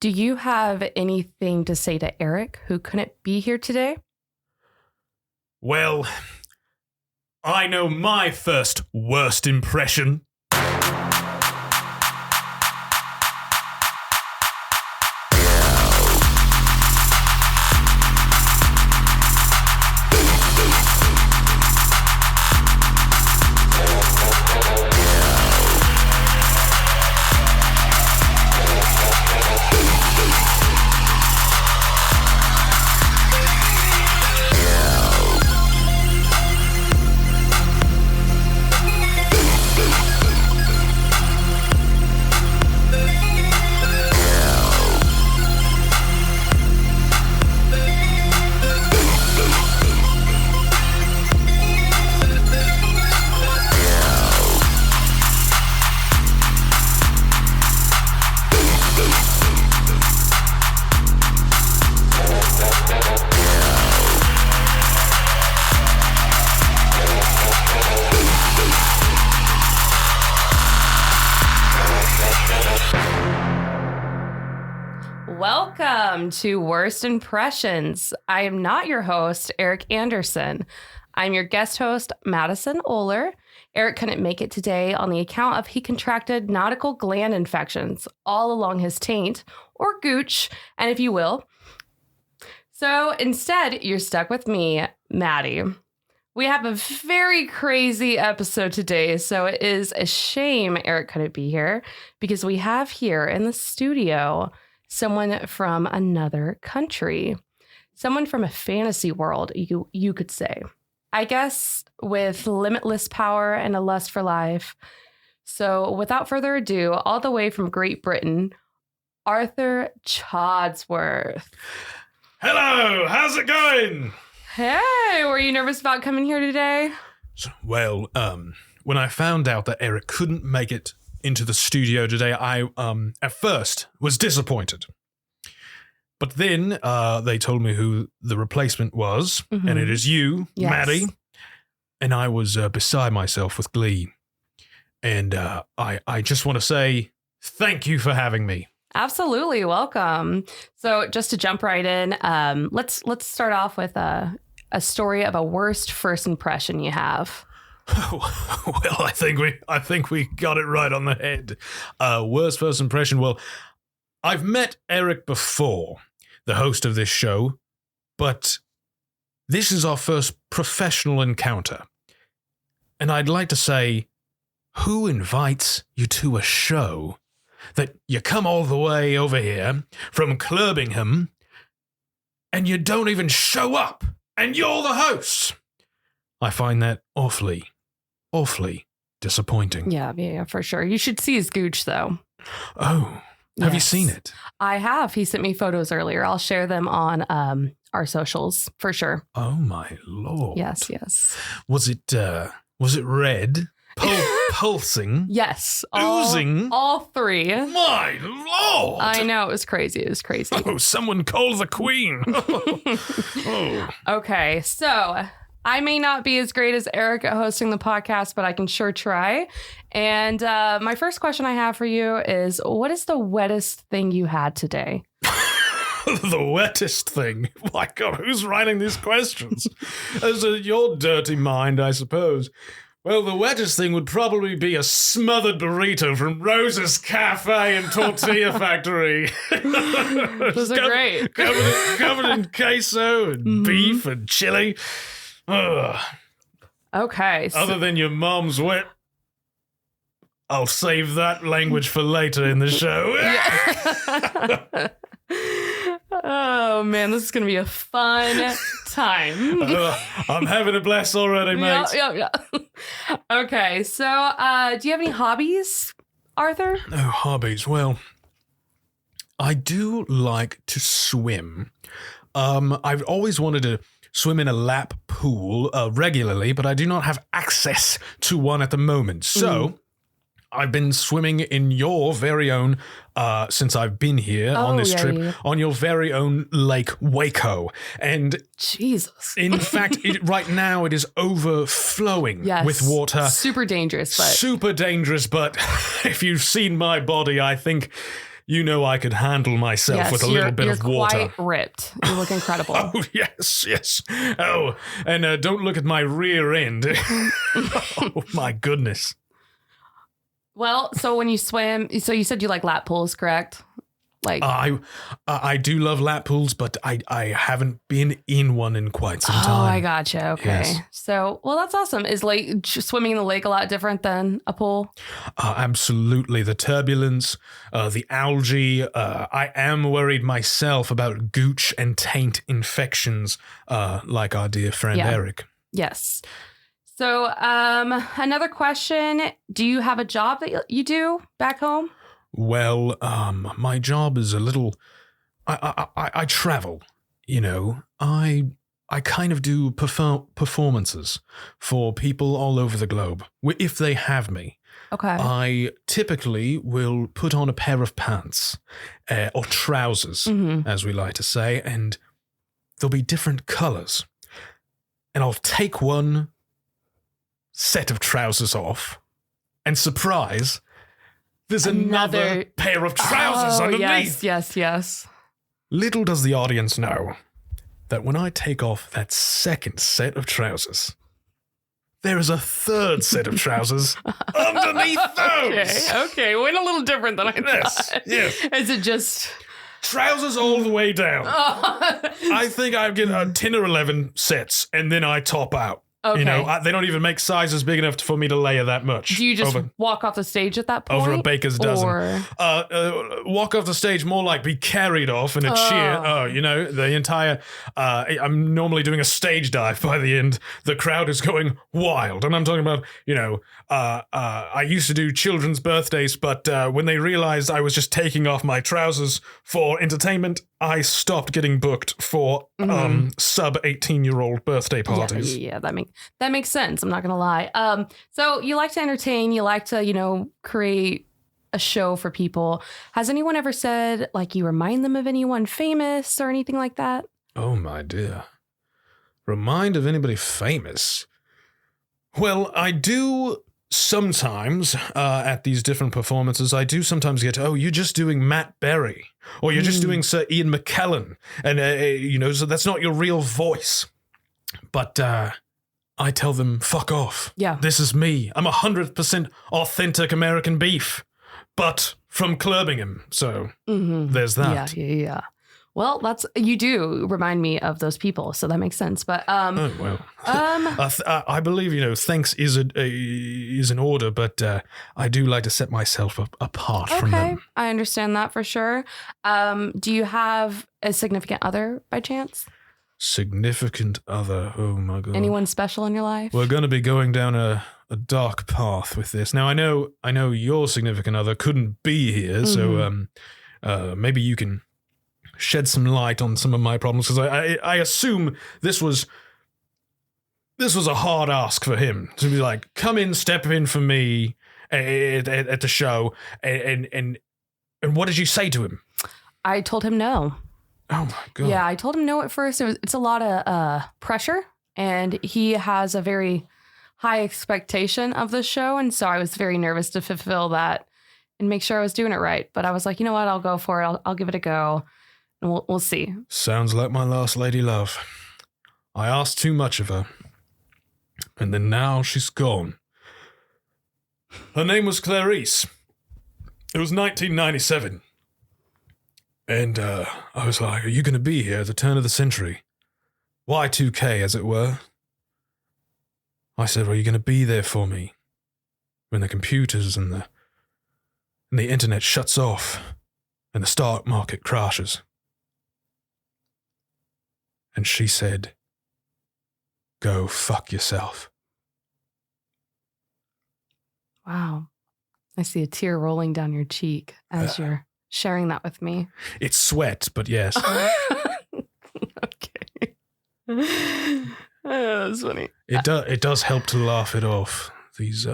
Do you have anything to say to Erik, who couldn't be here today? Well, I know my first worst impression. Welcome to Worst Impressions. I am not your host, Erik Anderson. I'm your guest host, Madison Oler. Erik couldn't make it today on the account of he contracted nautical gland infections all along his taint, or gooch, and if you will. So instead, you're stuck with me, Madi. We have a very crazy episode today, so it is a shame Erik couldn't be here because we have here in the studio someone from another country, someone from a fantasy world, you could say. I guess with limitless power and a lust for life. So without further ado, all the way from Great Britain, Arthur Chodsworth. Hello, how's it going? Hey, were you nervous about coming here today? Well, when I found out that Erik couldn't make it into the studio today, I at first was disappointed. But then they told me who the replacement was, and it is you, Yes. Madi. And I was beside myself with glee. And I just want to say thank you for having me. Absolutely, welcome. So just to jump right in, let's start off with a story of a worst first impression you have. Well, I think we got it right on the head. Worst first impression. Well, I've met Erik before, the host of this show, but this is our first professional encounter. And I'd like to say, who invites you to a show that you come all the way over here from Clubbingham and you don't even show up and you're the host? I find that awfully disappointing. Yeah, for sure. You should see his gooch, though. Oh, have you seen it? I have. He sent me photos earlier. I'll share them on our socials for sure. Oh my lord! Yes. Was it red, pulsing? Yes, Oozing? all three. My lord! I know, it was crazy. Oh, someone call the queen! Oh. Okay, so I may not be as great as Erik at hosting the podcast, but I can sure try. And my first question I have for you is, what is the wettest thing you had today? The wettest thing? My God, who's writing these questions? As your dirty mind, I suppose. Well, the wettest thing would probably be a smothered burrito from Rose's Cafe and Tortilla Factory. Those are great. Covered in queso and beef and chili. Ugh. Okay. Other than your mom's wet. I'll save that language for later in the show. Oh, man, this is going to be a fun time. I'm having a blast already, mate. Yeah. Okay, so do you have any hobbies, Arthur? No hobbies. Well, I do like to swim. I've always wanted to swim in a lap pool regularly, but I do not have access to one at the moment. So I've been swimming in your very own, since I've been here on this trip, on your very own Lake Waco. And Jesus. In fact, right now it is overflowing with water. Super dangerous, but if you've seen my body, I think you know I could handle myself with a little bit of water. You're quite ripped. You look incredible. Oh, yes. Oh, and don't look at my rear end. Oh, my goodness. Well, so when you swim, so you said you like lap pools, correct? Like I do love lap pools, but I haven't been in one in quite some time. Oh, I gotcha. Okay. Yes. So, well, that's awesome. Is swimming in the lake a lot different than a pool? Absolutely. The turbulence, the algae. I am worried myself about gooch and taint infections, like our dear friend Erik. Yes. So, another question. Do you have a job that you do back home? Well, my job is a little. I travel. You know, I kind of do performances for people all over the globe if they have me. Okay. I typically will put on a pair of pants or trousers, as we like to say, and there'll be different colors. And I'll take one set of trousers off, and surprise, there's another pair of trousers underneath. Yes. Little does the audience know that when I take off that second set of trousers, there is a third set of trousers underneath those. Okay. Went a little different than I thought. Yes. Is it just trousers all the way down? I think I get 10 or 11 sets, and then I top out. Okay. You know, they don't even make sizes big enough for me to layer that much. Do you just walk off the stage at that point? Over a baker's dozen. Or walk off the stage more like be carried off in a cheer. Oh, you know, the entire... I'm normally doing a stage dive by the end. The crowd is going wild. And I'm talking about, you know, I used to do children's birthdays, but when they realized I was just taking off my trousers for entertainment, I stopped getting booked for sub-18-year-old birthday parties. Yeah, that makes sense. I'm not going to lie. So you like to entertain. You like to, you know, create a show for people. Has anyone ever said, like, you remind them of anyone famous or anything like that? Oh, my dear. Remind of anybody famous? Well, I do sometimes, at these different performances, I do sometimes get, oh, you're just doing Matt Berry, or you're just doing Sir Ian McKellen, and, you know, so that's not your real voice. But I tell them, fuck off. Yeah. This is me. I'm 100% authentic American beef, but from Clurbingham. So there's that. Yeah. Well, you do remind me of those people, so that makes sense. But oh well, I believe, you know, thanks is in order, but I do like to set myself apart from them. Okay, I understand that for sure. Do you have a significant other by chance? Significant other? Oh my god! Anyone special in your life? We're going to be going down a dark path with this. Now I know your significant other couldn't be here, so maybe you can shed some light on some of my problems, because I assume this was a hard ask for him to be like, come in, step in for me at the show, and what did you say to him? I told him no. Oh my god! Yeah, I told him no at first. It's a lot of pressure, and he has a very high expectation of the show, and so I was very nervous to fulfill that and make sure I was doing it right. But I was like, you know what? I'll go for it. I'll give it a go. And we'll see. Sounds like my last lady love. I asked too much of her. And then now she's gone. Her name was Clarice. It was 1997. And I was like, are you going to be here at the turn of the century? Y2K, as it were. I said, are you going to be there for me when the computers and the internet shuts off and the stock market crashes? And she said, go fuck yourself. Wow. I see a tear rolling down your cheek as you're sharing that with me. It's sweat, but yes. Okay. That's funny. It does help to laugh it off, these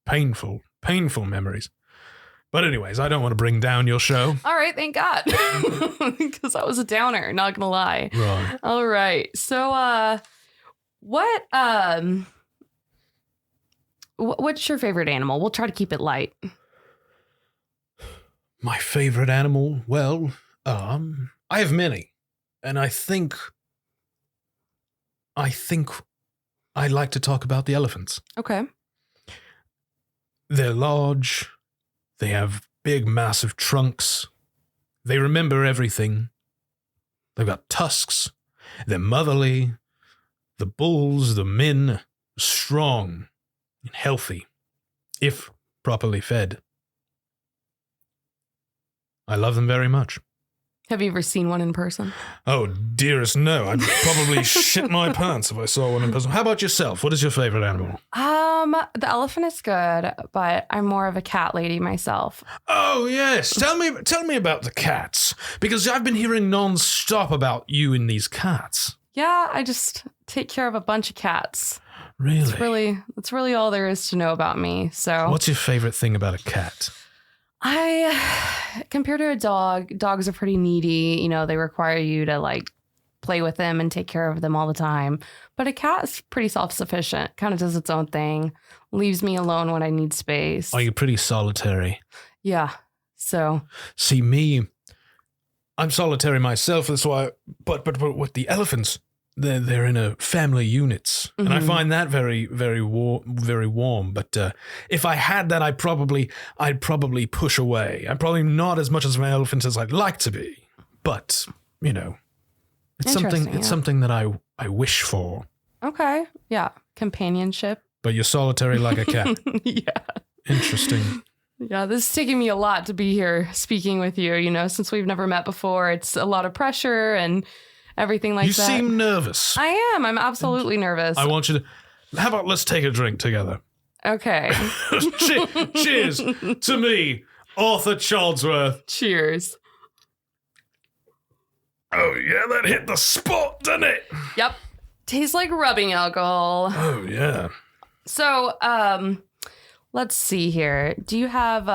painful memories. But anyways, I don't want to bring down your show. All right, thank God. Because that was a downer, not gonna lie. Right. All right. So what's your favorite animal? We'll try to keep it light. My favorite animal? Well, I have many. And I think I'd like to talk about the elephants. Okay. They're large. They have big, massive trunks. They remember everything. They've got tusks. They're motherly. The bulls, the men, strong and healthy, if properly fed. I love them very much. Have you ever seen one in person? Oh, dearest, no. I'd probably shit my pants if I saw one in person. How about yourself? What is your favorite animal? The elephant is good, but I'm more of a cat lady myself. Oh, yes. Tell me about the cats, because I've been hearing non-stop about you and these cats. Yeah, I just take care of a bunch of cats. Really? That's really all there is to know about me. So What's your favorite thing about a cat? Compared to a dog, dogs are pretty needy. You know, they require you to like play with them and take care of them all the time. But a cat is pretty self-sufficient, kind of does its own thing, leaves me alone when I need space. Are you pretty solitary? Yeah. So. See, me, I'm solitary myself. That's why. But with the elephants, they're in a family units, and I find that very, very warm. But if I had that, I'd probably push away. I'm probably not as much as an elephant as I'd like to be. But you know, it's something that I wish for. Okay. Yeah. Companionship. But you're solitary like a cat. Yeah. Interesting. Yeah, this is taking me a lot to be here speaking with you. You know, since we've never met before, it's a lot of pressure and everything like that. You seem nervous. I am. I'm absolutely nervous. I want you to... How about let's take a drink together? Okay. Cheers to me, Arthur Chodsworth. Cheers. Oh, yeah, that hit the spot, didn't it? Yep. Tastes like rubbing alcohol. Oh, yeah. So, let's see here. Do you have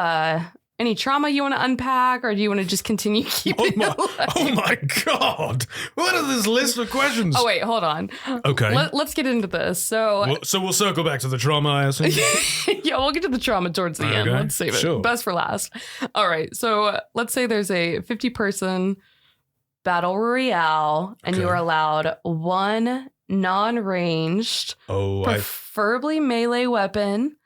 any trauma you want to unpack, or do you want to just continue keeping it alive? Oh my God! What is this list of questions? Oh wait, hold on. Okay. Let's get into this. So we'll circle back to the trauma, I assume. Yeah, we'll get to the trauma towards the end. Let's save it. Sure. Best for last. All right. So let's say there's a 50-person battle royale, and you are allowed one non-ranged, preferably melee weapon.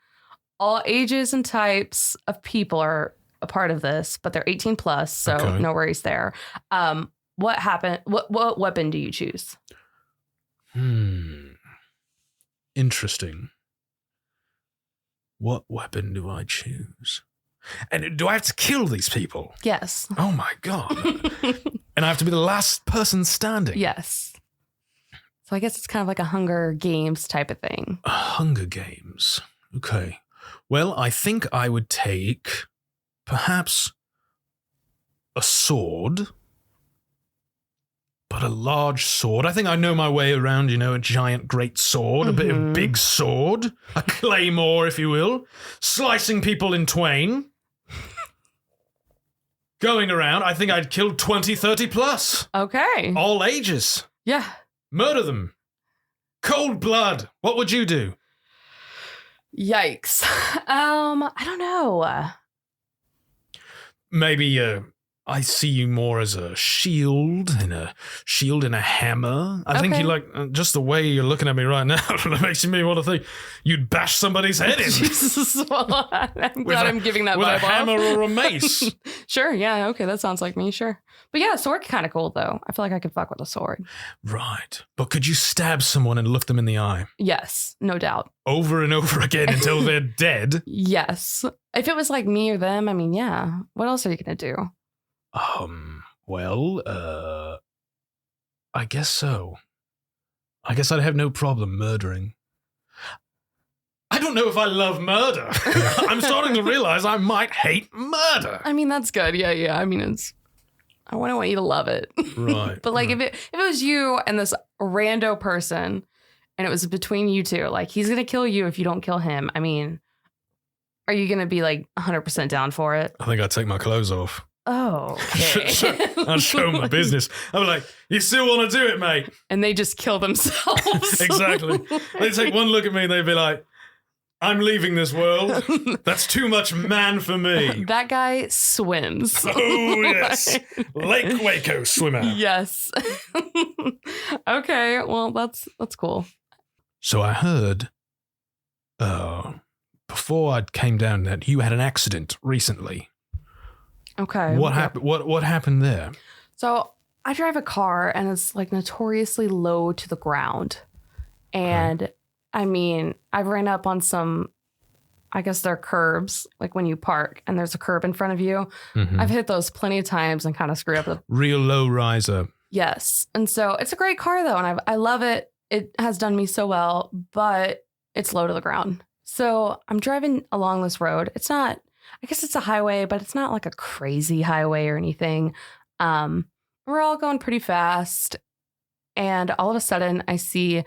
All ages and types of people are a part of this, but they're 18 plus, so no worries there. What happened? What weapon do you choose? Interesting. What weapon do I choose? And do I have to kill these people? Yes. Oh my God. And I have to be the last person standing? Yes. So I guess it's kind of like a Hunger Games type of thing. A Hunger Games. Okay. Well, I think I would take perhaps a sword, but a large sword. I think I know my way around, you know, a giant great sword, a bit of big sword, a claymore, if you will, slicing people in twain. Going around, I think I'd kill 20, 30 plus. Okay. All ages. Yeah. Murder them. Cold blood. What would you do? Yikes. I don't know. Maybe I see you more as a shield and a hammer. I think you like just the way you're looking at me right now. That makes me want to think you'd bash somebody's head in. Jesus, well, I'm glad I'm giving that with vibe a hammer off. or a mace. Sure, yeah, okay, that sounds like me, sure. But yeah, sword kind of cool though. I feel like I could fuck with a sword. Right, but could you stab someone and look them in the eye? Yes, no doubt. Over and over again until they're dead? Yes. If it was like me or them, I mean, yeah. What else are you gonna do? Well, I guess so. I guess I'd have no problem murdering. I don't know if I love murder. I'm starting to realize I might hate murder. I mean, that's good. Yeah. I mean, I wouldn't want you to love it. Right. But like if it was you and this rando person and it was between you two, like he's going to kill you if you don't kill him. I mean, are you going to be like 100% down for it? I think I'd take my clothes off. Oh, okay. I'll show them my business. I'm like, you still want to do it, mate? And they just kill themselves. Exactly. They take one look at me and they'd be like, I'm leaving this world. That's too much man for me. That guy swims. Oh, yes. Lake Waco swimmer. Yes. Okay, well, that's cool. So I heard, before I came down, that you had an accident recently. Okay. What happened? What happened there? So I drive a car and it's like notoriously low to the ground. And I mean, I've ran up on some, I guess they're curbs, like when you park and there's a curb in front of you. Mm-hmm. I've hit those plenty of times and kind of screwed up the Real low riser. Yes. And so it's a great car though. And I love it. It has done me so well, but it's low to the ground. So I'm driving along this road. It's not, I guess it's a highway, but it's not like a crazy highway or anything. We're all going pretty fast. And all of a sudden I see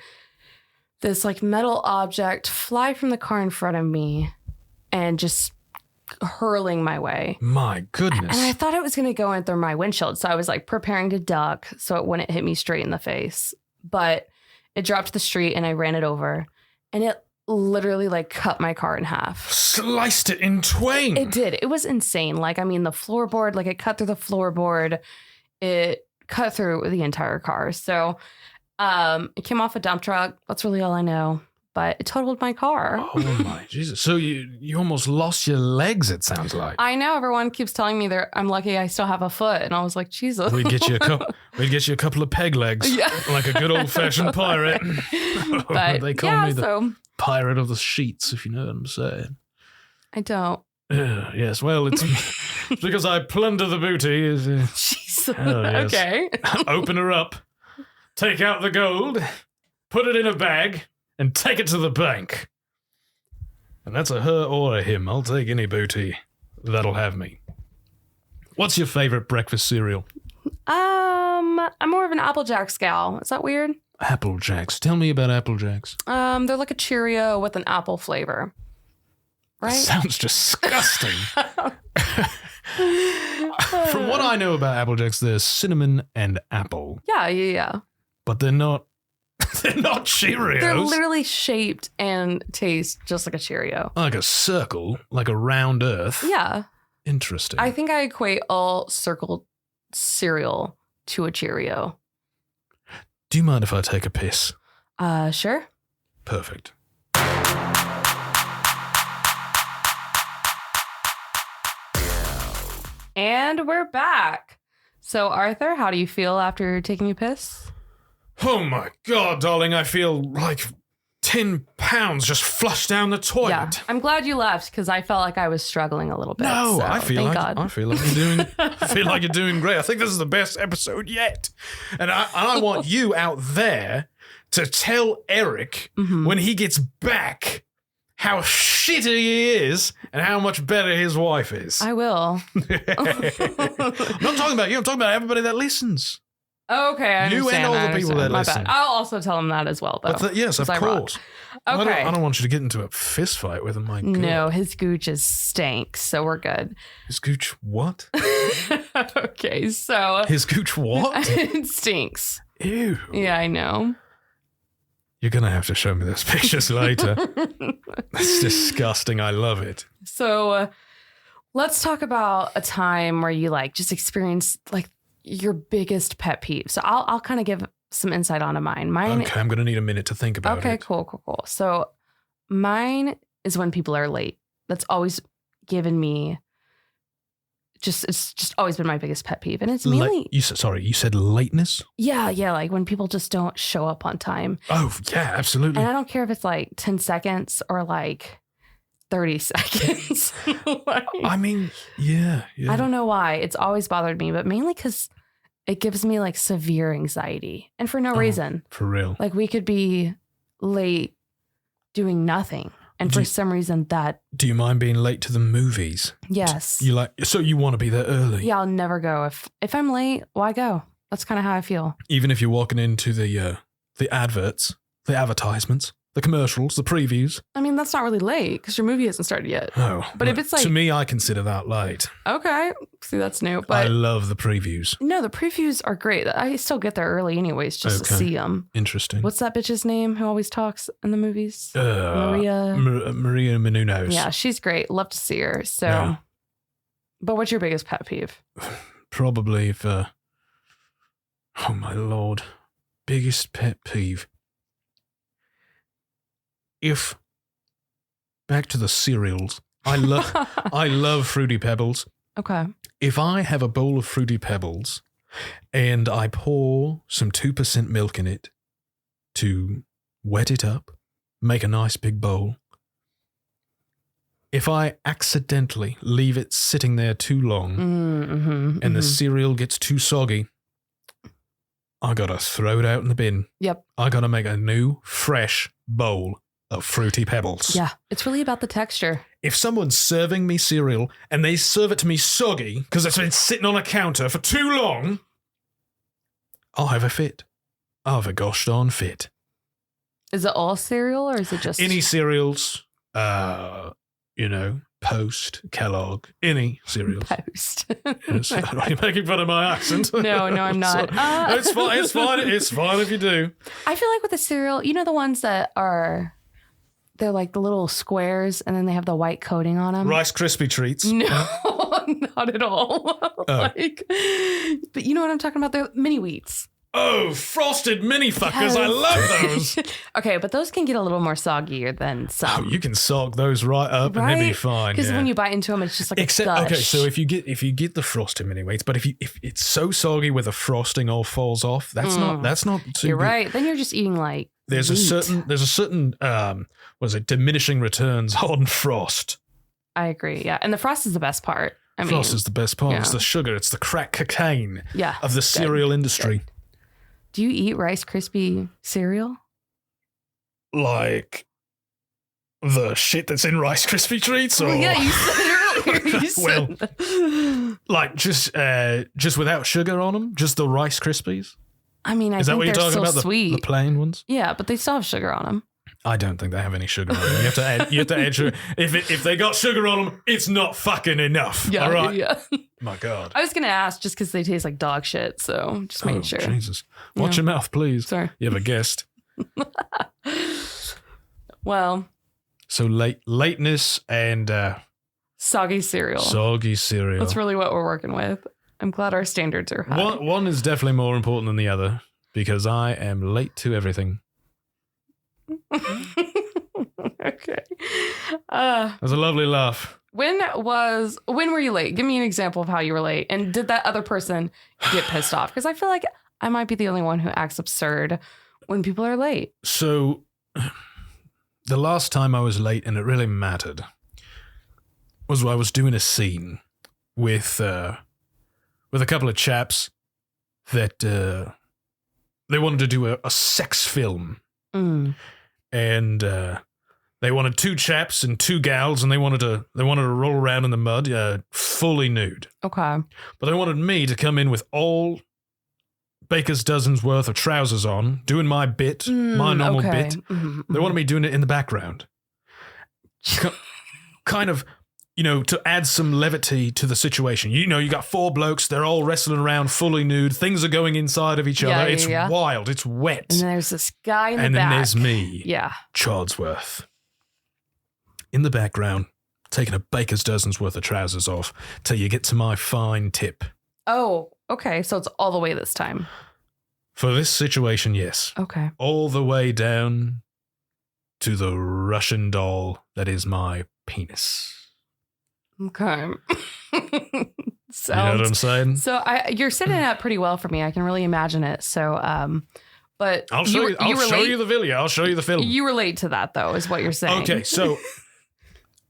this like metal object fly from the car in front of me and just hurling my way. My goodness. And I thought it was going to go in through my windshield. So I was like preparing to duck so it wouldn't hit me straight in the face. But it dropped to the street and I ran it over. And it literally like cut my car in half. Sliced it in twain. It did. It was insane. Like, I mean, the floorboard, like it cut through the floorboard. It cut through the entire car. So it came off a dump truck. That's really all I know. But it totaled my car. Oh my Jesus. So you almost lost your legs, it sounds like. I know everyone keeps telling me I'm lucky I still have a foot. And I was like, Jesus. We'd get you a couple of peg legs. Yeah. Like a good old fashioned pirate. But they call me the pirate of the sheets, if you know what I'm saying. I don't. Yes, well, it's because I plunder the booty. Jesus. Oh, yes. Okay. Open her up, take out the gold, put it in a bag, and take it to the bank. And that's a her or a him. I'll take any booty that'll have me. What's your favorite breakfast cereal? I'm more of an Apple Jacks gal. Is that weird? Apple Jacks. Tell me about Apple Jacks. They're like a Cheerio with an apple flavor. Right? Sounds disgusting. From what I know about Apple Jacks, there's cinnamon and apple. Yeah. But they're not Cheerios. They're literally shaped and taste just like a Cheerio. Like a circle, like a round earth. Yeah. Interesting. I think I equate all circled cereal to a Cheerio. Do you mind if I take a piss? Sure. Perfect. And we're back. So, Arthur, how do you feel after taking a piss? Oh my God, darling, I feel like 10 pounds just flushed down the toilet. Yeah, I'm glad you left because I felt like I was struggling a little bit. No, so I feel like you're doing great. I think this is the best episode yet. And I want you out there to tell Erik when he gets back how shitty he is and how much better his wife is. I will. I'm not talking about you. I'm talking about everybody that listens. Okay, I understand. You and all the people that My listen. bad. I'll also tell him that as well, though. Yes, of course. Okay. I don't want you to get into a fist fight with him. My God. No, his gooch is stank, so we're good. His gooch what? Okay, so... His gooch what? It stinks. Ew. Yeah, I know. You're going to have to show me those pictures later. That's disgusting. I love it. So let's talk about a time where you just experienced your biggest pet peeve. So I'll kind of give some insight onto mine. Okay, I'm going to need a minute to think about it. Okay, cool. So mine is when people are late. That's always given me it's just always been my biggest pet peeve. And it's mainly... you said lateness? Yeah, like when people just don't show up on time. Oh, yeah, absolutely. And I don't care if it's 10 seconds or 30 seconds. I mean, yeah. I don't know why. It's always bothered me, but mainly because it gives me severe anxiety and for no reason. For real. We could be late doing nothing. And for some reason that... Do you mind being late to the movies? Yes. So you want to be there early? Yeah, I'll never go. If I'm late, why go? That's kind of how I feel. Even if you're walking into the adverts, the advertisements the commercials, the previews. I mean, that's not really late because your movie hasn't started yet. Oh, but if it's like... To me, I consider that late. Okay. See, that's new. But I love the previews. No, the previews are great. I still get there early anyways just to see them. Interesting. What's that bitch's name who always talks in the movies? Maria Menounos. Yeah, she's great. Love to see her. So, Yeah. But what's your biggest pet peeve? Probably if... oh, my Lord. Biggest pet peeve. If... Back to the cereals. I love Fruity Pebbles. Okay. If I have a bowl of Fruity Pebbles and I pour some 2% milk in it to wet it up, make a nice big bowl, if I accidentally leave it sitting there too long and the cereal gets too soggy, I gotta throw it out in the bin. Yep. I gotta make a new, fresh bowl of Fruity Pebbles. Yeah, it's really about the texture. If someone's serving me cereal and they serve it to me soggy because it's been sitting on a counter for too long, I'll have a fit. I'll have a gosh darn fit. Is it all cereal or is it just... Any cereals, Post, Kellogg, any cereals. Post. Yes. Are you making fun of my accent? No, I'm not. It's fine. It's fine if you do. I feel like with the cereal, the ones that are... They're like the little squares and then they have the white coating on them. Rice Krispie treats. No, not at all. Oh. But you know what I'm talking about? They're mini wheats. Oh, frosted mini fuckers. Yes. I love those. Okay, but those can get a little more soggier than some. Oh, you can sog those right up and they'll be fine. Because when you bite into them, it's just like a gush. Okay, so if you get the frosted mini wheats, but if it's so soggy where the frosting all falls off, that's not too You're good. right. Then you're just eating like There's wheat. a certain diminishing returns on frost. I agree. Yeah, and the frost is the best part. Frost is the best part. Yeah. It's the sugar. It's the crack cocaine Yeah, of the cereal industry. Good. Do you eat Rice Krispie cereal? Like the shit that's in Rice Krispie treats? Or... Well, yeah, you said it earlier. Like just without sugar on them? Just the Rice Krispies? I mean, I Is that think what you're they're talking so about? sweet. The plain ones? Yeah, but they still have sugar on them. I don't think they have any sugar on them. You have to add sugar. If they got sugar on them, it's not fucking enough. Yeah, all right? yeah. My God. I was going to ask just because they taste like dog shit, so just making sure. Jesus. Watch your mouth, please. Sorry. You have a guest. Well. So lateness and soggy cereal. Soggy cereal. That's really what we're working with. I'm glad our standards are high. One is definitely more important than the other because I am late to everything. Okay. That's a lovely laugh. When were you late? Give me an example of how you were late. And did that other person get pissed off? Because I feel like I might be the only one who acts absurd when people are late. So the last time I was late, and it really mattered, was when I was doing a scene with a couple of chaps that they wanted to do a sex film. And they wanted two chaps and two gals, and they wanted to roll around in the mud, fully nude. Okay. But they wanted me to come in with all baker's dozens worth of trousers on, doing my bit, my normal bit. Mm-hmm. They wanted me doing it in the background, kind of, to add some levity to the situation. You got four blokes, they're all wrestling around fully nude. Things are going inside of each other. It's wild. It's wet. And there's this guy in the back. And then there's me. Yeah. Chodsworth. In the background, taking a baker's dozen's worth of trousers off till you get to my fine tip. Oh, okay. So it's all the way this time. For this situation, yes. Okay. All the way down to the Russian doll that is my penis. Okay. You know what I'm saying? So you're setting it up pretty well for me. I can really imagine it. So, but I'll show you the video. I'll show you the film. You relate to that though, is what you're saying. Okay, so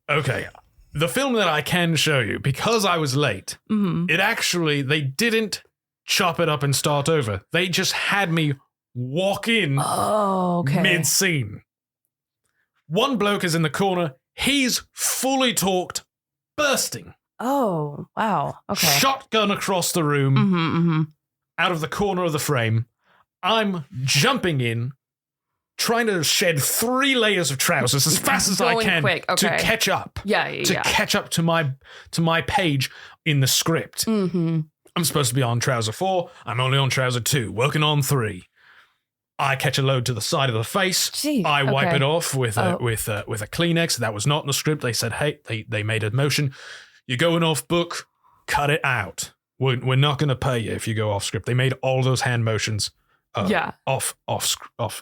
the film that I can show you, because I was late, it actually, they didn't chop it up and start over. They just had me walk in mid-scene. One bloke is in the corner. He's fully talked, bursting. Oh, wow. Okay. Shotgun across the room, out of the corner of the frame. I'm jumping in, trying to shed 3 layers of trousers as fast as I Going can quick, to okay. catch up. Yeah. Catch up to my page in the script. Mm-hmm. I'm supposed to be on trouser 4. I'm only on trouser 2, working on 3. I catch a load to the side of the face. Gee, I wipe okay. it off with a Kleenex. That was not in the script. They said, hey, they made a motion. You're going off book. Cut it out. We're not going to pay you if you go off script. They made all those hand motions. Off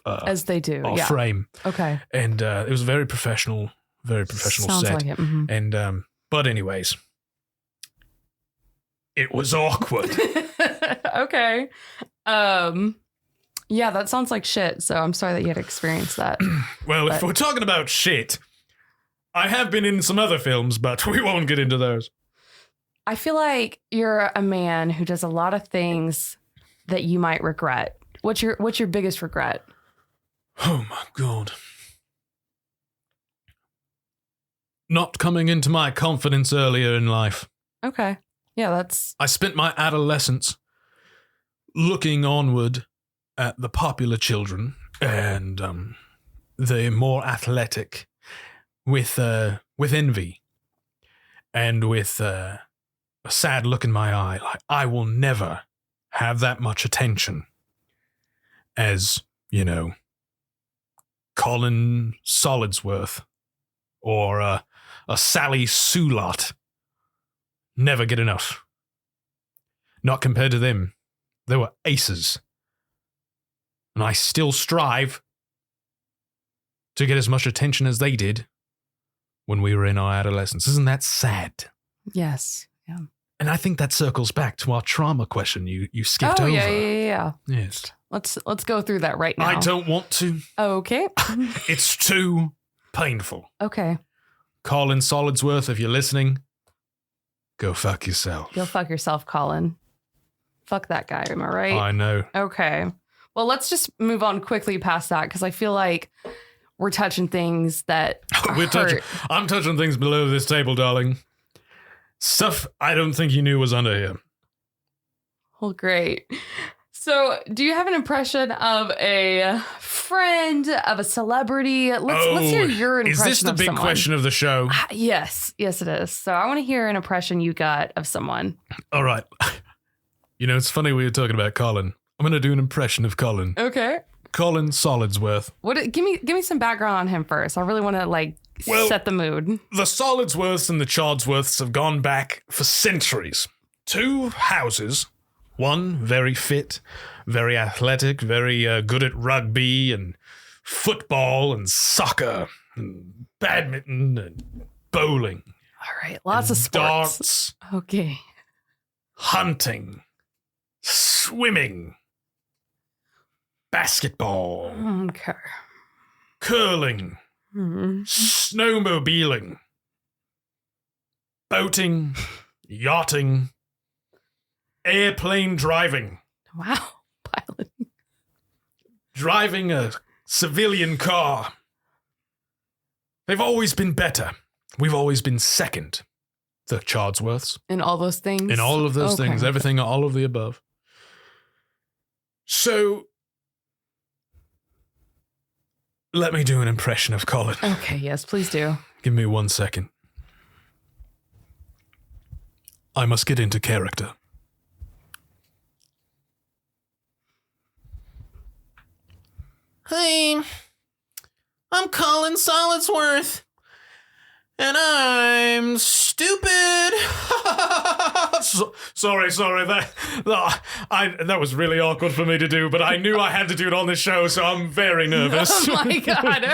As they do. off Yeah. frame. Okay. And it was a very professional Sounds set. like it. Mm-hmm. And but anyways, it was awkward. Okay. Yeah, that sounds like shit. So I'm sorry that you had to experience that. Well, if we're talking about shit, I have been in some other films, but we won't get into those. I feel like you're a man who does a lot of things that you might regret. What's your biggest regret? Oh my God. Not coming into my confidence earlier in life. Okay. Yeah, that's... I spent my adolescence looking onward at the popular children and the more athletic with envy and with a sad look in my eye. Like, I will never have that much attention as, Colin Solidsworth or a Sally Soulot. Never get enough. Not compared to them. They were aces. And I still strive to get as much attention as they did when we were in our adolescence. Isn't that sad? Yes. Yeah. And I think that circles back to our trauma question you skipped over. Yeah. Yes. Let's go through that right now. I don't want to. Okay. It's too painful. Okay. Colin Solidsworth, if you're listening, go fuck yourself. Go fuck yourself, Colin. Fuck that guy, am I right? I know. Okay. Well, let's just move on quickly past that because I feel like we're touching things that I'm touching things below this table, darling. Stuff I don't think you knew was under here. Well, great. So, do you have an impression of a friend, of a celebrity? Let's hear your impression of someone. Is this the big question of the show? Yes, it is. So, I want to hear an impression you got of someone. All right. It's funny we were talking about Colin. I'm going to do an impression of Colin. Okay. Colin Solidsworth. Give me some background on him first. I really want to set the mood. The Solidsworths and the Chodsworths have gone back for centuries. 2 houses. One very fit, very athletic, very good at rugby and football and soccer and badminton and bowling. All right, lots of sports. Darts. Okay. Hunting. Swimming. Basketball. Okay. Curling. Mm-hmm. Snowmobiling. Boating. Yachting. Airplane driving. Wow. Pilot. Driving a civilian car. They've always been better. We've always been second. The Chodsworths. In all those things? In all of those Okay. things. Everything, all of the above. So, let me do an impression of Colin. Okay, yes, please do. Give me 1 second. I must get into character. Hey, I'm Colin Solidsworth, and I'm stupid. Sorry. That was really awkward for me to do, but I knew I had to do it on the show, so I'm very nervous. Oh my God.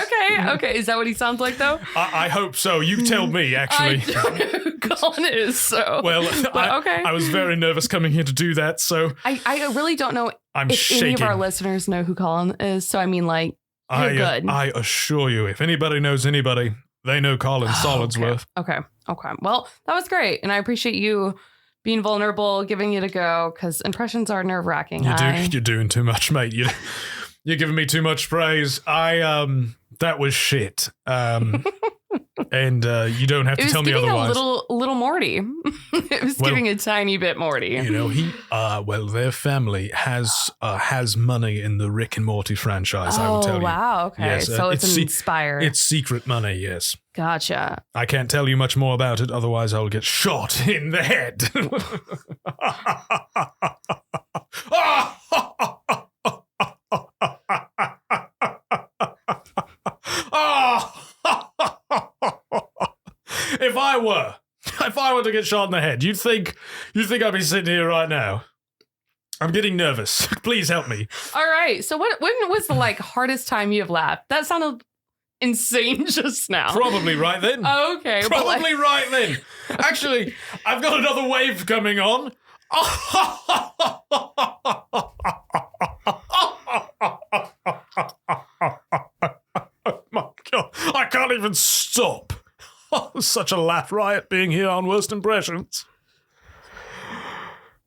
Okay. Is that what he sounds like, though? I hope so. You tell me, actually. I don't know who Colin is, so. Well, okay. I was very nervous coming here to do that, so I really don't know I'm if shaking. any of our listeners know who Colin is, so I mean, you're good. I assure you, if anybody knows anybody, they know Colin Solidsworth. Okay. Well, that was great, and I appreciate you being vulnerable, giving it a go, because impressions are nerve-wracking. You're doing too much, mate. You're giving me too much praise. That was shit. And you don't have to tell me otherwise. It was giving a little Morty. It was giving a tiny bit Morty. You know, their family has money in the Rick and Morty franchise, I will tell you. Oh, wow. Okay. Yes, so it's inspired. It's secret money, yes. Gotcha. I can't tell you much more about it, otherwise I'll get shot in the head. If I were to get shot in the head, you think I'd be sitting here right now? I'm getting nervous. Please help me. All right. So when was the hardest time you have laughed? That sounded insane just now. Probably right then. Okay. Probably right then. Actually, I've got another wave coming on. Oh my God. I can't even stop. Such a laugh riot being here on Worst Impressions.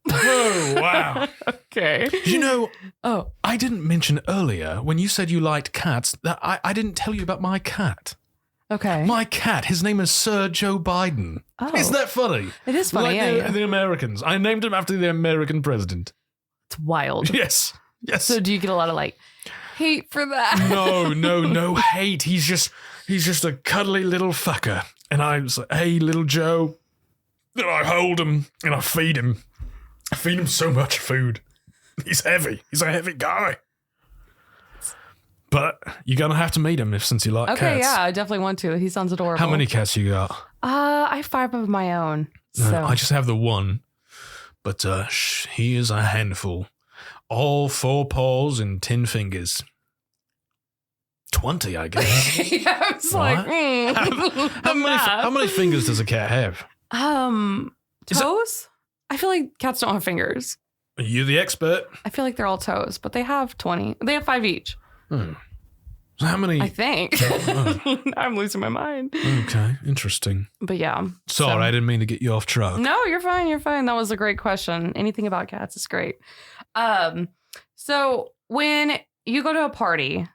Oh, wow. Okay. You know, I didn't mention earlier when you said you liked cats that I didn't tell you about my cat. Okay. My cat, his name is Sir Joe Biden. Oh. Isn't that funny? It is funny, Like the Americans. I named him after the American president. It's wild. Yes. So do you get a lot of hate for that? No hate. He's just a cuddly little fucker. And I was like, hey, little Joe. And I hold him and I feed him. I feed him so much food. He's heavy. He's a heavy guy. But you're going to have to meet him since you like cats. Okay, yeah, I definitely want to. He sounds adorable. How many cats you got? I have 5 of my own. So. I just have the one. But he is a handful. All 4 paws and 10 fingers. 20, I guess. Yeah, I was right? How many fingers does a cat have? Toes? I feel like cats don't have fingers. Are you the expert? I feel like they're all toes, but they have 20. They have 5 each. So how many? I think. I'm losing my mind. Okay, interesting. But yeah. Sorry, I didn't mean to get you off track. No, you're fine. You're fine. That was a great question. Anything about cats is great. So when you go to a party,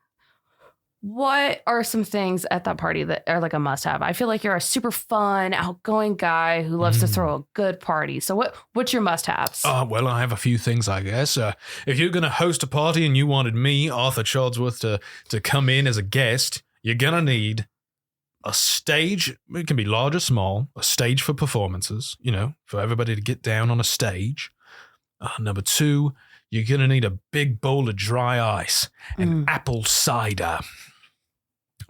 what are some things at that party that are a must-have? I feel like you're a super fun, outgoing guy who loves to throw a good party. So what's your must-haves? Well, I have a few things, I guess. If you're going to host a party and you wanted me, Arthur Chodsworth, to come in as a guest, you're going to need a stage. It can be large or small. A stage for performances, for everybody to get down on a stage. Number 2, you're going to need a big bowl of dry ice and apple cider.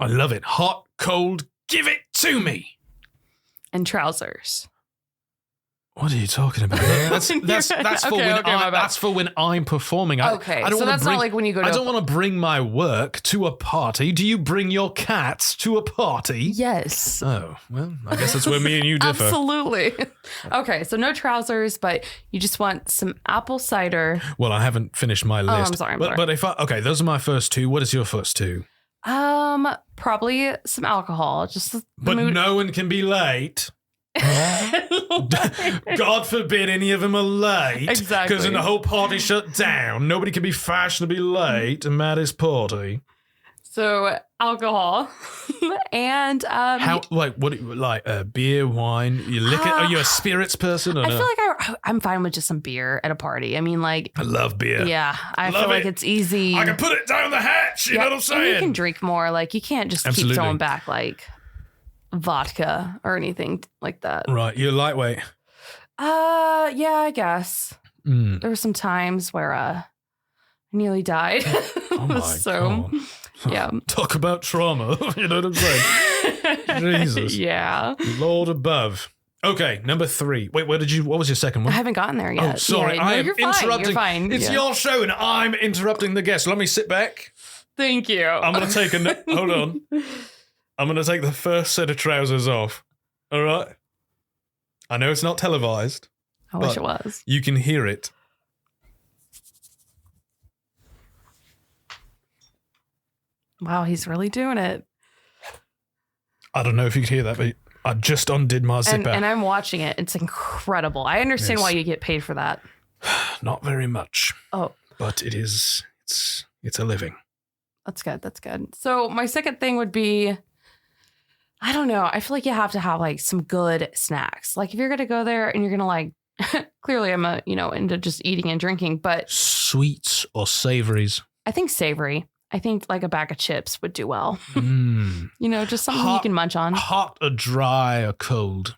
I love it. Hot, cold, give it to me. And trousers. What are you talking about? That's for when I'm performing. Okay, I don't so that's not like when you go to I don't want to bring my work to a party. Do you bring your cats to a party? Yes. Oh, well, I guess that's where me and you differ. Absolutely. Okay, so no trousers, but you just want some apple cider. Well, I haven't finished my list. I'm sorry. But okay, those are my first 2. What is your first 2? Probably some alcohol. But no one can be late. God forbid any of them are late. Exactly. Because then the whole party shut down. Nobody can be fashionably late at Maddie's party. So alcohol and what do you like? Beer, wine, you liquor? Are you a spirits person or I no? feel like I'm fine with just some beer at a party. I mean, I love beer. Yeah, I feel like it's easy. I can put it down the hatch. You know what I'm saying? And you can drink more. You can't just Absolutely. keep throwing back vodka or anything like that. Right, you're lightweight. Yeah, I guess. There were some times where I nearly died. Oh my God. Yeah. Talk about trauma. You know what I'm saying? Jesus. Yeah. Lord above. Okay, number 3. Wait, what was your second one? I haven't gotten there yet. Oh, sorry. Yeah, I am you're interrupting. You're fine. It's your show and I'm interrupting the guest. Let me sit back. Thank you. I'm going to take hold on. I'm going to take the first set of trousers off. All right? I know it's not televised. I wish it was. You can hear it. Wow, he's really doing it. I don't know if you could hear that, but I just undid my zipper. And I'm watching it. It's incredible. I understand why you get paid for that. Not very much. Oh. But it's a living. That's good. That's good. So my second thing would be I don't know. I feel like you have to have like some good snacks. Like if you're going to go there and you're going to like, clearly I'm into just eating and drinking, but Sweets or savories? I think savory. I think like a bag of chips would do well. Just something you can munch on. Hot or dry or cold?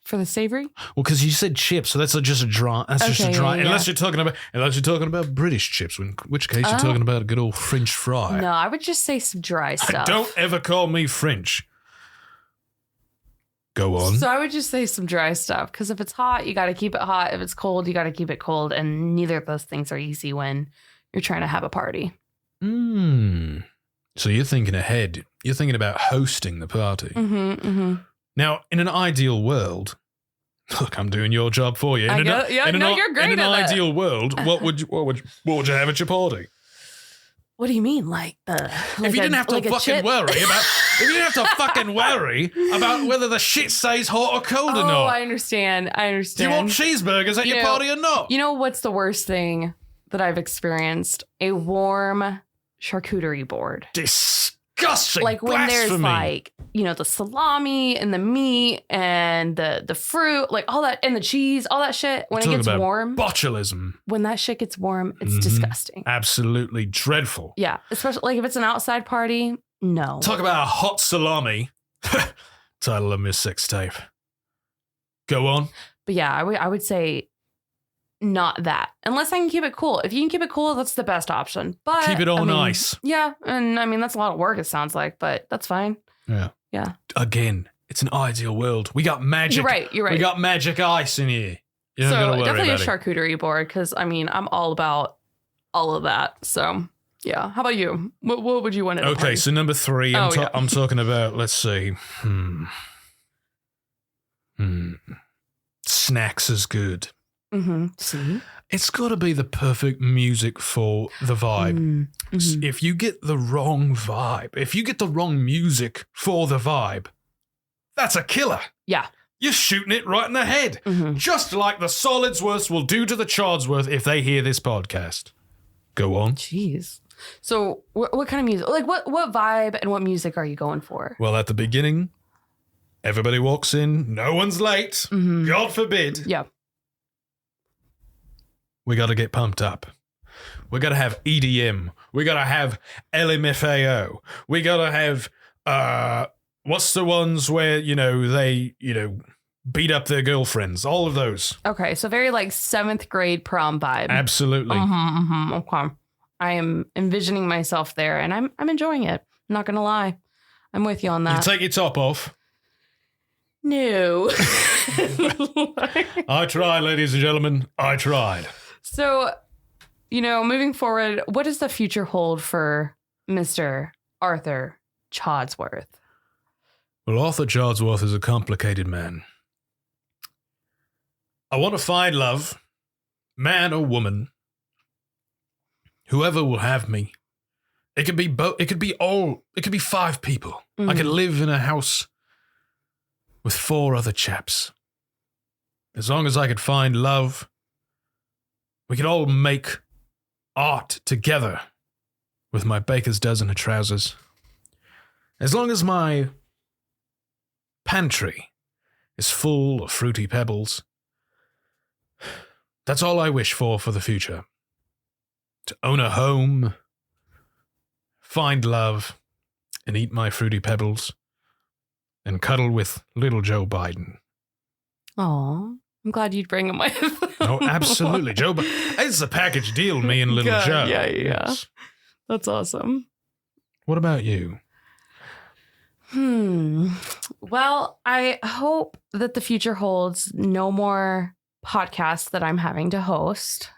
For the savory? Well, because you said chips, so that's just a dry. That's just a dry. Yeah. Unless you're talking about British chips, in which case you're talking about a good old French fry. No, I would just say some dry stuff. Don't ever call me French. Go on. So I would just say some dry stuff, because if it's hot, you got to keep it hot. If it's cold, you got to keep it cold, and neither of those things are easy when you're trying to have a party. So you're thinking ahead. You're thinking about hosting the party. Now, in an ideal world, look, I'm doing your job for you. You're great in an at that. ideal world, what would you have at your party? What do you mean, like if you didn't have to fucking worry about whether the shit stays hot or cold or not? Oh, I understand. Do you want cheeseburgers at your party or not? You know what's the worst thing that I've experienced? A warm charcuterie board. Disgusting. Like when blasphemy. there's like, the salami and the meat and the fruit, like all that, and the cheese, all that shit. When it gets warm. Botulism. When that shit gets warm, it's disgusting. Absolutely dreadful. Yeah. Especially like if it's an outside party, no. Talk about a hot salami. Title of my sex tape. Go on. But yeah, I would say not that. Unless I can keep it cool. If you can keep it cool, that's the best option. But keep it all nice. Yeah. And that's a lot of work, it sounds like, but that's fine. Yeah. Yeah. Again, it's an ideal world. We got magic. You're right. We got magic ice in here. You're not so gonna worry definitely a about charcuterie board, because I'm all about all of that. So yeah. How about you? What would you want to Okay, so number 3, I'm talking about, let's see. Snacks is good. See? It's got to be the perfect music for the vibe. If you get the wrong vibe, if you get the wrong music for the vibe, that's a killer. Yeah. You're shooting it right in the head. Just like the Solidsworths will do to the Chodsworth if they hear this podcast. Go on. Jeez. So what kind of music? Like what vibe and what music are you going for? Well, at the beginning, everybody walks in. No one's late. God forbid. Yeah. We got to get pumped up. We got to have EDM. We got to have LMFAO. We got to have, what's the ones where, they, beat up their girlfriends? All of those. Okay, so very like 7th grade prom vibe. Absolutely. Okay. I am envisioning myself there, and I'm enjoying it. I'm not going to lie. I'm with you on that. You take your top off. No. I tried, ladies and gentlemen. I tried. So, moving forward, what does the future hold for Mr. Arthur Chodsworth? Well, Arthur Chodsworth is a complicated man. I want to find love, man or woman, whoever will have me. It could be it could be 5 people. I could live in a house with 4 other chaps. As long as I could find love, we could all make art together with my baker's dozen of trousers. As long as my pantry is full of fruity pebbles, that's all I wish for the future. To own a home, find love, and eat my fruity pebbles, and cuddle with little Joe Biden. Aw, I'm glad you'd bring him with. Oh, absolutely. Joe Biden. It's a package deal, me and little God, Joe. Yeah. Yes. That's awesome. What about you? Well, I hope that the future holds no more podcasts that I'm having to host.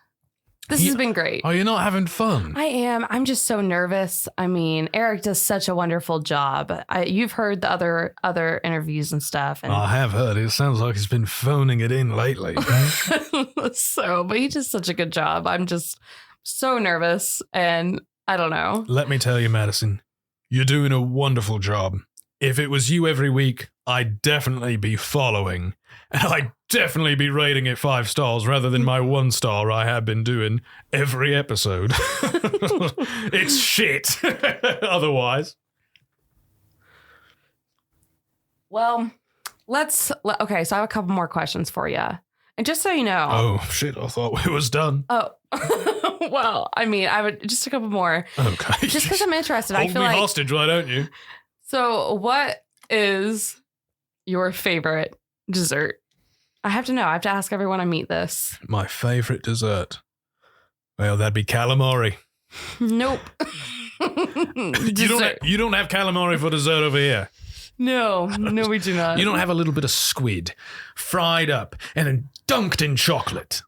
This has been great. Oh, you're not having fun? I am. I'm just so nervous. I mean, Erik does such a wonderful job. You've heard the other interviews and stuff. And I have heard. It sounds like he's been phoning it in lately. But he does such a good job. I'm just so nervous, and I don't know. Let me tell you, Madison, you're doing a wonderful job. If it was you every week, I'd definitely be following. And I'd definitely be rating it 5 stars rather than my 1 star I have been doing every episode. It's shit. Otherwise. Well, okay, so I have a couple more questions for you. And just so you know. Oh, shit. I thought we was done. Oh, well, I mean, I would just a couple more. Okay. Just because I'm interested. Hold I feel me like. hostage, why don't you? So, what is your favorite dessert? I have to know. I have to ask everyone I meet this. My favorite dessert. Well, that'd be calamari. Nope. You don't have calamari for dessert over here. No, we do not. You don't have a little bit of squid fried up and then dunked in chocolate.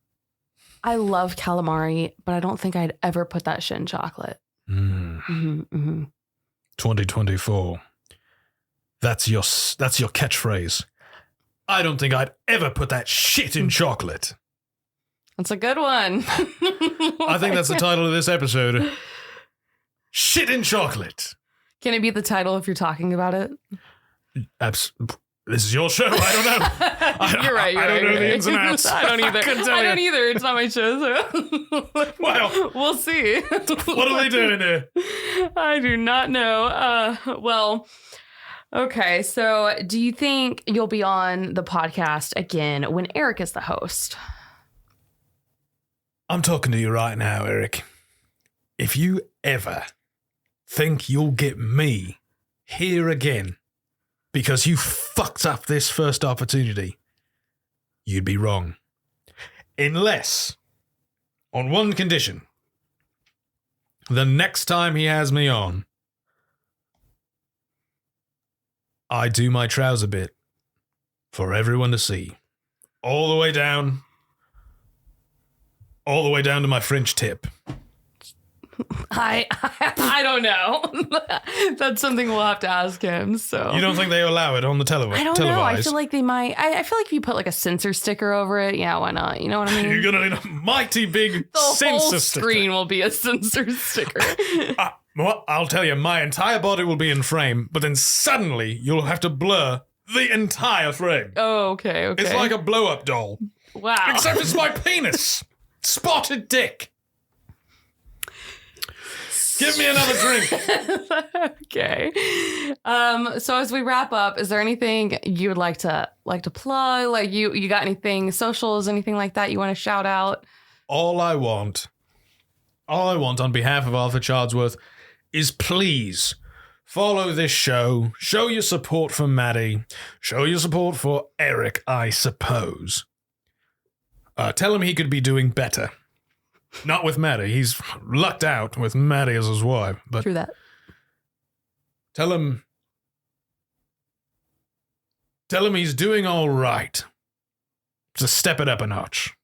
I love calamari, but I don't think I'd ever put that shit in chocolate. 2024. That's your catchphrase. I don't think I'd ever put that shit in chocolate. That's a good one. I think that's the title of this episode. Shit in chocolate. Can it be the title if you're talking about it? This is your show. I don't know. You're right. I don't know the ins and outs. I don't either. I don't either. It's not my show. So. Well, we'll see. What are they doing here? I do not know. Well, okay. So do you think you'll be on the podcast again when Erik is the host? I'm talking to you right now, Erik. If you ever think you'll get me here again because you fucked up this first opportunity, you'd be wrong. Unless, on one condition, the next time he has me on, I do my trouser bit for everyone to see. All the way down to my French tip. I don't know. That's something we'll have to ask him. So you don't think they allow it on the televised? I don't know. I feel like they might. I feel like if you put like a censor sticker over it, yeah, why not? You know what I mean? You're gonna need a mighty big the censor whole sticker. screen will be a censor sticker. Well, I'll tell you, my entire body will be in frame, but then suddenly you'll have to blur the entire frame. Oh, okay. It's like a blow-up doll. Wow. Except it's my penis. Spotted dick. Give me another drink. Okay. So as we wrap up, is there anything you would like to plug? Like you got anything, socials, anything like that you want to shout out? All I want on behalf of Arthur Chodsworth is please follow this show, show your support for Madi, show your support for Erik, I suppose. Tell him he could be doing better. Not with Madi. He's lucked out with Madi as his wife. But True that. Tell him he's doing all right. Just step it up a notch.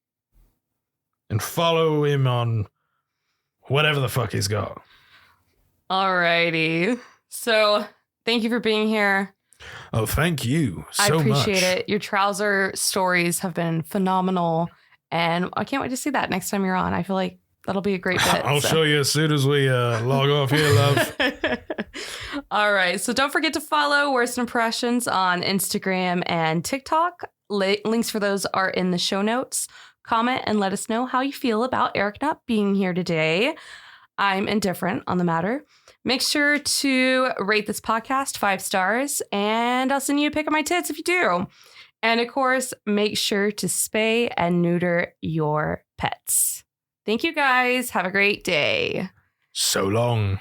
And follow him on whatever the fuck he's got. Alrighty. So thank you for being here. Oh, thank you so much. I appreciate it. Your trouser stories have been phenomenal. And I can't wait to see that next time you're on. I feel like that'll be a great bit. I'll show you as soon as we log off here, love. All right. So don't forget to follow Worst Impressions on Instagram and TikTok. Links for those are in the show notes. Comment and let us know how you feel about Erik not being here today. I'm indifferent on the matter. Make sure to rate this podcast 5 stars, and I'll send you a pic of my tits if you do. And of course, make sure to spay and neuter your pets. Thank you guys. Have a great day. So long.